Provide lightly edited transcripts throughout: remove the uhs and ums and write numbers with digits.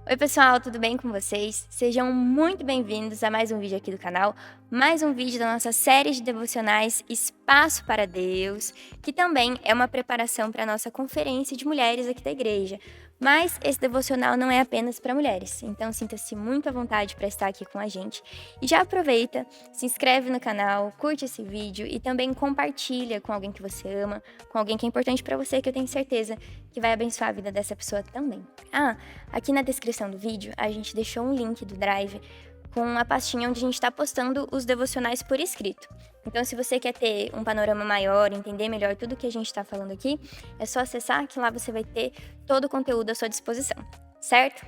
Oi pessoal, tudo bem com vocês? Sejam muito bem-vindos a mais um vídeo aqui do canal, mais um vídeo da nossa série de devocionais Espaço para Deus, que também é uma preparação para a nossa conferência de mulheres aqui da igreja. Mas esse devocional não é apenas para mulheres, então sinta-se muito à vontade para estar aqui com a gente. E já aproveita, se inscreve no canal, curte esse vídeo e também compartilha com alguém que você ama, com alguém que é importante para você, que eu tenho certeza que vai abençoar a vida dessa pessoa também. Aqui na descrição do vídeo, a gente deixou um link do Drive com a pastinha onde a gente está postando os devocionais por escrito. Então, se você quer ter um panorama maior, entender melhor tudo que a gente está falando aqui, é só acessar que lá você vai ter todo o conteúdo à sua disposição, certo?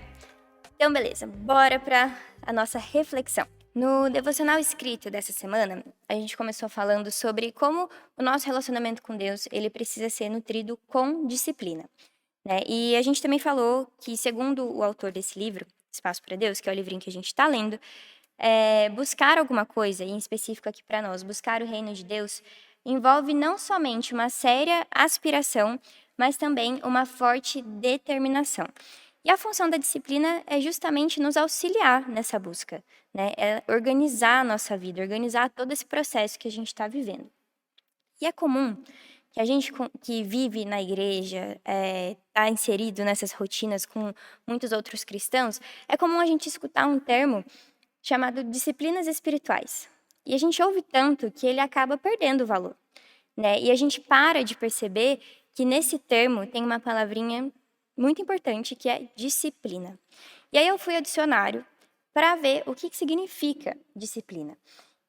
Então, beleza, bora para a nossa reflexão. No devocional escrito dessa semana, a gente começou falando sobre como o nosso relacionamento com Deus ele precisa ser nutrido com disciplina. Né? E a gente também falou que, segundo o autor desse livro, Espaço para Deus, que é o livrinho que a gente está lendo, buscar alguma coisa, e em específico aqui para nós, buscar o reino de Deus, envolve não somente uma séria aspiração, mas também uma forte determinação. E a função da disciplina é justamente nos auxiliar nessa busca, né? É organizar a nossa vida, organizar todo esse processo que a gente está vivendo. E é comum que a gente que vive na igreja, está inserido nessas rotinas com muitos outros cristãos, é comum a gente escutar um termo chamado disciplinas espirituais. E a gente ouve tanto que ele acaba perdendo o valor, né? E a gente para de perceber que nesse termo tem uma palavrinha muito importante que é disciplina. E aí eu fui ao dicionário para ver o que significa disciplina.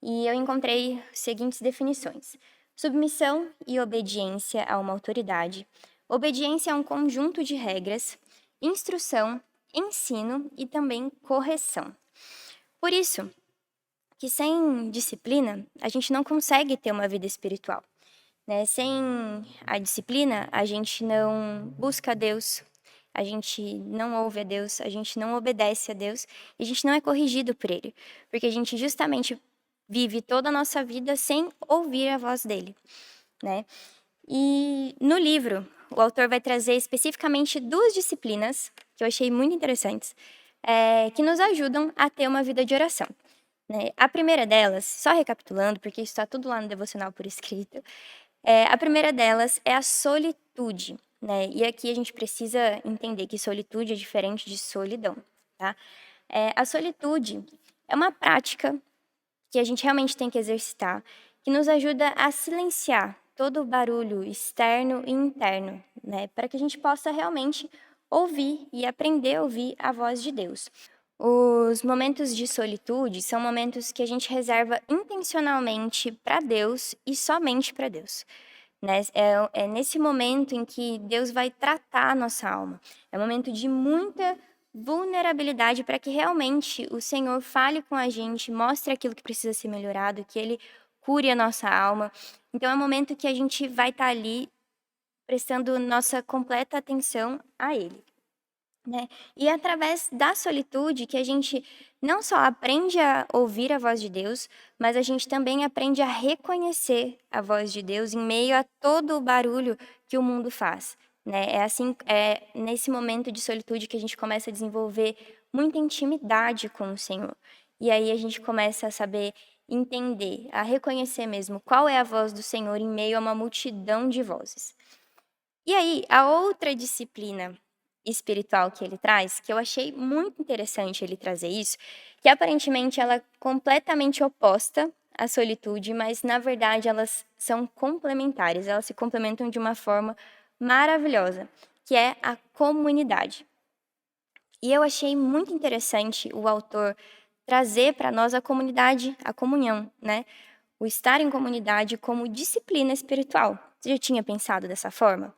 E eu encontrei as seguintes definições: submissão e obediência a uma autoridade, obediência a um conjunto de regras, instrução, ensino e também correção. Por isso, que sem disciplina, a gente não consegue ter uma vida espiritual, né? Sem a disciplina, a gente não busca a Deus, a gente não ouve a Deus, a gente não obedece a Deus e a gente não é corrigido por Ele, porque a gente justamente vive toda a nossa vida sem ouvir a voz dele, né? E no livro, o autor vai trazer especificamente duas disciplinas que eu achei muito interessantes, que nos ajudam a ter uma vida de oração, né? A primeira delas, só recapitulando, porque isso está tudo lá no devocional por escrito, a primeira delas é a solitude, né? E aqui a gente precisa entender que solitude é diferente de solidão, tá? A solitude é uma prática que a gente realmente tem que exercitar, que nos ajuda a silenciar todo o barulho externo e interno, né? Para que a gente possa realmente ouvir e aprender a ouvir a voz de Deus. Os momentos de solitude são momentos que a gente reserva intencionalmente para Deus e somente para Deus, né? É nesse momento em que Deus vai tratar a nossa alma. É um momento de muita vulnerabilidade para que realmente o Senhor fale com a gente, mostre aquilo que precisa ser melhorado, que Ele cure a nossa alma. Então é um momento que a gente vai estar ali prestando nossa completa atenção a Ele, né? E é através da solitude que a gente não só aprende a ouvir a voz de Deus, mas a gente também aprende a reconhecer a voz de Deus em meio a todo o barulho que o mundo faz, né? É nesse momento de solitude que a gente começa a desenvolver muita intimidade com o Senhor. E aí a gente começa a saber entender, a reconhecer mesmo qual é a voz do Senhor em meio a uma multidão de vozes. E aí, a outra disciplina espiritual que ele traz, que eu achei muito interessante ele trazer isso, que aparentemente ela é completamente oposta à solitude, mas na verdade elas são complementares, elas se complementam de uma forma maravilhosa, que é a comunidade. E eu achei muito interessante o autor trazer para nós a comunidade, a comunhão, né? O estar em comunidade como disciplina espiritual. Você já tinha pensado dessa forma?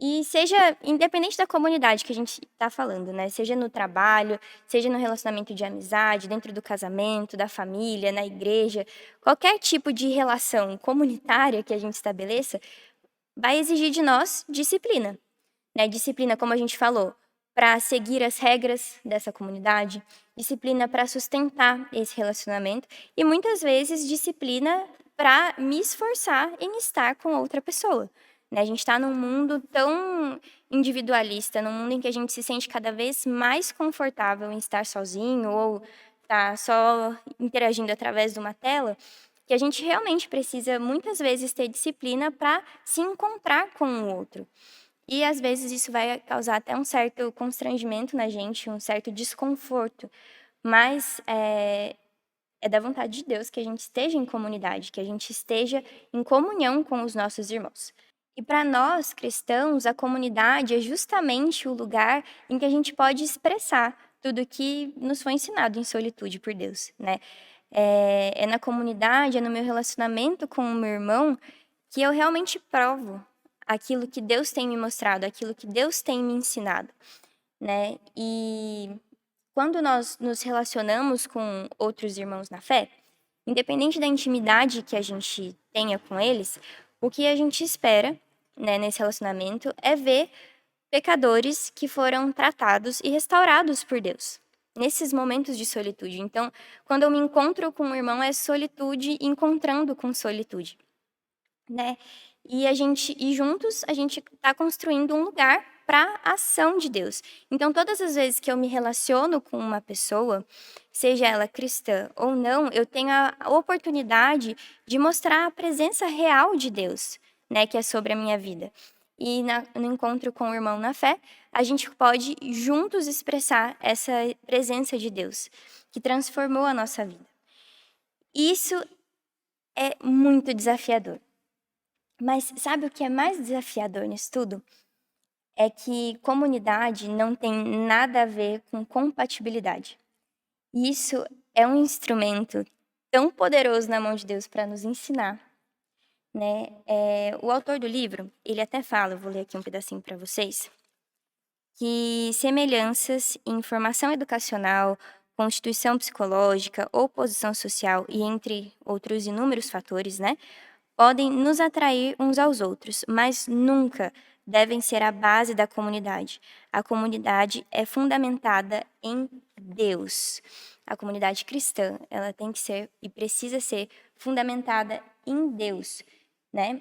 E seja independente da comunidade que a gente está falando, né? Seja no trabalho, seja no relacionamento de amizade, dentro do casamento, da família, na igreja, qualquer tipo de relação comunitária que a gente estabeleça vai exigir de nós disciplina, né? Disciplina, como a gente falou, para seguir as regras dessa comunidade, disciplina para sustentar esse relacionamento e muitas vezes disciplina para me esforçar em estar com outra pessoa, né? A gente está num mundo tão individualista, num mundo em que a gente se sente cada vez mais confortável em estar sozinho ou estar só interagindo através de uma tela, que a gente realmente precisa muitas vezes ter disciplina para se encontrar com o outro. E às vezes isso vai causar até um certo constrangimento na gente, um certo desconforto, mas é da vontade de Deus que a gente esteja em comunidade, que a gente esteja em comunhão com os nossos irmãos. E para nós, cristãos, a comunidade é justamente o lugar em que a gente pode expressar tudo que nos foi ensinado em solitude por Deus, né? É na comunidade, é no meu relacionamento com o meu irmão que eu realmente provo aquilo que Deus tem me mostrado, aquilo que Deus tem me ensinado, né? E quando nós nos relacionamos com outros irmãos na fé, independente da intimidade que a gente tenha com eles, o que a gente espera, né, nesse relacionamento é ver pecadores que foram tratados e restaurados por Deus, nesses momentos de solitude. Então, quando eu me encontro com um irmão, é solitude encontrando com solitude, né? E juntos a gente está construindo um lugar para a ação de Deus. Então, todas as vezes que eu me relaciono com uma pessoa, seja ela cristã ou não, eu tenho a oportunidade de mostrar a presença real de Deus, né, que é sobre a minha vida. E no encontro com o irmão na fé, a gente pode juntos expressar essa presença de Deus, que transformou a nossa vida. Isso é muito desafiador. Mas sabe o que é mais desafiador nisso tudo? É que comunidade não tem nada a ver com compatibilidade. E isso é um instrumento tão poderoso na mão de Deus para nos ensinar, né? O autor do livro, ele até fala, eu vou ler aqui um pedacinho para vocês, que semelhanças em formação educacional, constituição psicológica ou posição social, e entre outros inúmeros fatores, né, podem nos atrair uns aos outros, mas nunca devem ser a base da comunidade. A comunidade é fundamentada em Deus. A comunidade cristã, ela tem que ser e precisa ser fundamentada em Deus, né?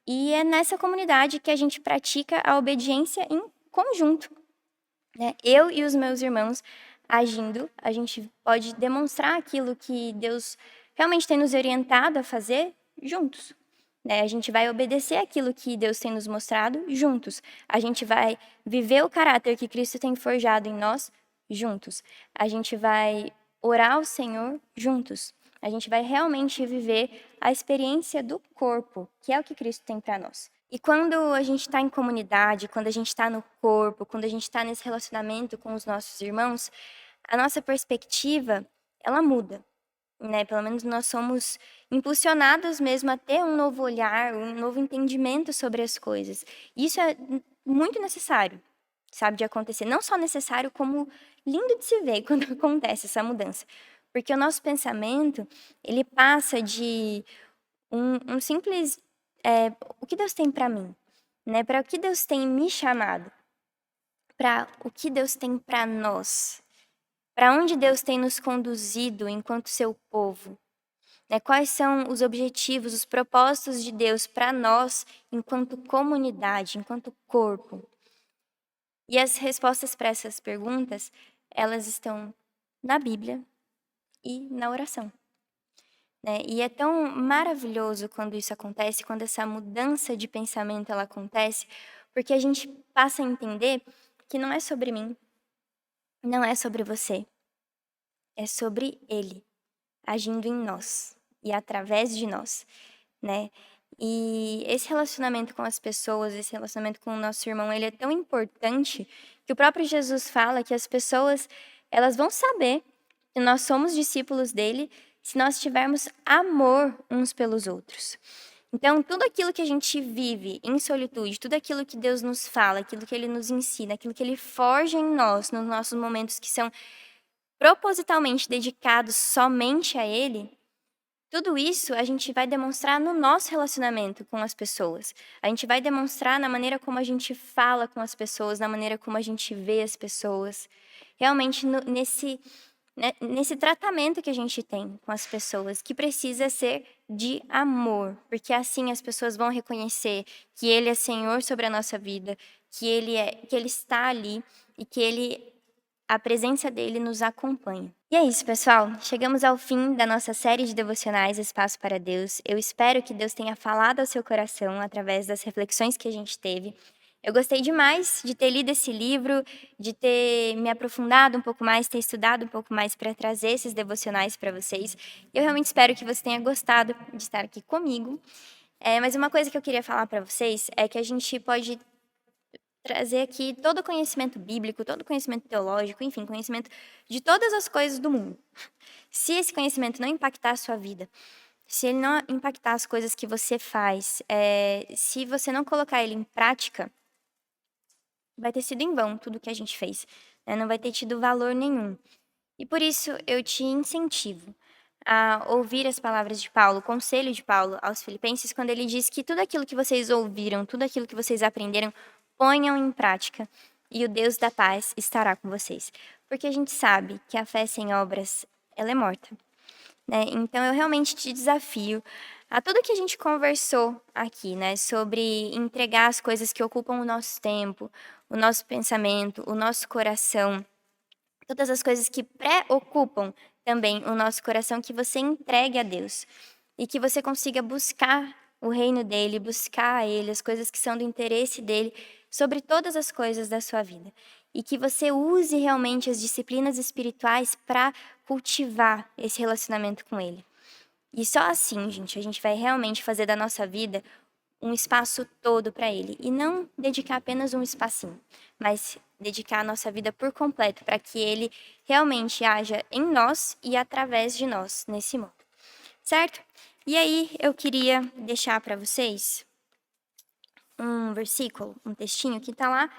E é nessa comunidade que a gente pratica a obediência em conjunto, né? Eu e os meus irmãos agindo, a gente pode demonstrar aquilo que Deus realmente tem nos orientado a fazer juntos, né? A gente vai obedecer aquilo que Deus tem nos mostrado juntos. A gente vai viver o caráter que Cristo tem forjado em nós juntos. A gente vai orar ao Senhor juntos. A gente vai realmente viver a experiência do corpo, que é o que Cristo tem para nós. E quando a gente está em comunidade, quando a gente está no corpo, quando a gente está nesse relacionamento com os nossos irmãos, a nossa perspectiva, ela muda, né? Pelo menos nós somos impulsionados mesmo a ter um novo olhar, um novo entendimento sobre as coisas. Isso é muito necessário, sabe, de acontecer. Não só necessário, como lindo de se ver quando acontece essa mudança. Porque o nosso pensamento, ele passa de um simples o que Deus tem para mim, né? Para o que Deus tem me chamado, para o que Deus tem para nós, para onde Deus tem nos conduzido enquanto seu povo, né? Quais são os objetivos, os propósitos de Deus para nós enquanto comunidade, enquanto corpo. E as respostas para essas perguntas, elas estão na Bíblia e na oração, né? E é tão maravilhoso quando isso acontece, quando essa mudança de pensamento ela acontece, porque a gente passa a entender que não é sobre mim, não é sobre você, é sobre Ele agindo em nós e através de nós, né? E esse relacionamento com as pessoas, esse relacionamento com o nosso irmão, ele é tão importante que o próprio Jesus fala que as pessoas, elas vão saber que nós somos discípulos dele se nós tivermos amor uns pelos outros. Então, tudo aquilo que a gente vive em solitude, tudo aquilo que Deus nos fala, aquilo que ele nos ensina, aquilo que ele forja em nós, nos nossos momentos que são propositalmente dedicados somente a ele, tudo isso a gente vai demonstrar no nosso relacionamento com as pessoas. A gente vai demonstrar na maneira como a gente fala com as pessoas, na maneira como a gente vê as pessoas. Realmente né, nesse tratamento que a gente tem com as pessoas, que precisa ser de amor, porque assim as pessoas vão reconhecer que Ele é Senhor sobre a nossa vida, que Ele está ali e que a presença dele nos acompanha. E é isso, pessoal. Chegamos ao fim da nossa série de devocionais Espaço para Deus. Eu espero que Deus tenha falado ao seu coração através das reflexões que a gente teve. Eu gostei demais de ter lido esse livro, de ter me aprofundado um pouco mais, ter estudado um pouco mais para trazer esses devocionais para vocês. Eu realmente espero que você tenha gostado de estar aqui comigo. Mas uma coisa que eu queria falar para vocês é que a gente pode trazer aqui todo o conhecimento bíblico, todo o conhecimento teológico, enfim, conhecimento de todas as coisas do mundo. Se esse conhecimento não impactar a sua vida, se ele não impactar as coisas que você faz, se você não colocar ele em prática, vai ter sido em vão tudo que a gente fez, né? Não vai ter tido valor nenhum. E por isso eu te incentivo a ouvir as palavras de Paulo, o conselho de Paulo aos Filipenses, quando ele diz que tudo aquilo que vocês ouviram, tudo aquilo que vocês aprenderam, ponham em prática e o Deus da paz estará com vocês. Porque a gente sabe que a fé sem obras, ela é morta, né? Então eu realmente te desafio a tudo que a gente conversou aqui, né, sobre entregar as coisas que ocupam o nosso tempo, o nosso pensamento, o nosso coração, todas as coisas que preocupam também o nosso coração, que você entregue a Deus e que você consiga buscar o reino dele, buscar a ele, as coisas que são do interesse dele sobre todas as coisas da sua vida. E que você use realmente as disciplinas espirituais para cultivar esse relacionamento com ele. E só assim, gente, a gente vai realmente fazer da nossa vida um espaço todo para ele e não dedicar apenas um espacinho, mas dedicar a nossa vida por completo para que ele realmente haja em nós e através de nós nesse mundo, certo? E aí eu queria deixar para vocês um versículo, um textinho que está lá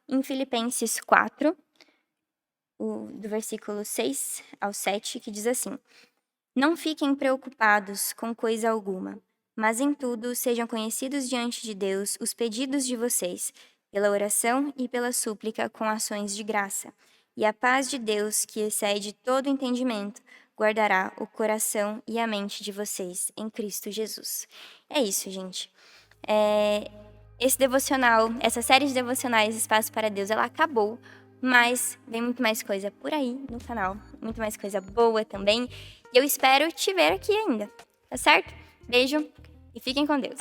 em Filipenses 4, do versículo 6 ao 7, que diz assim: Não fiquem preocupados com coisa alguma, mas em tudo sejam conhecidos diante de Deus os pedidos de vocês, pela oração e pela súplica com ações de graça. E a paz de Deus, que excede todo entendimento, guardará o coração e a mente de vocês em Cristo Jesus. É isso, gente. Esse devocional, essa série de devocionais Espaço para Deus, ela acabou, mas vem muito mais coisa por aí no canal, muito mais coisa boa também. E eu espero te ver aqui ainda, tá certo? Beijo e fiquem com Deus.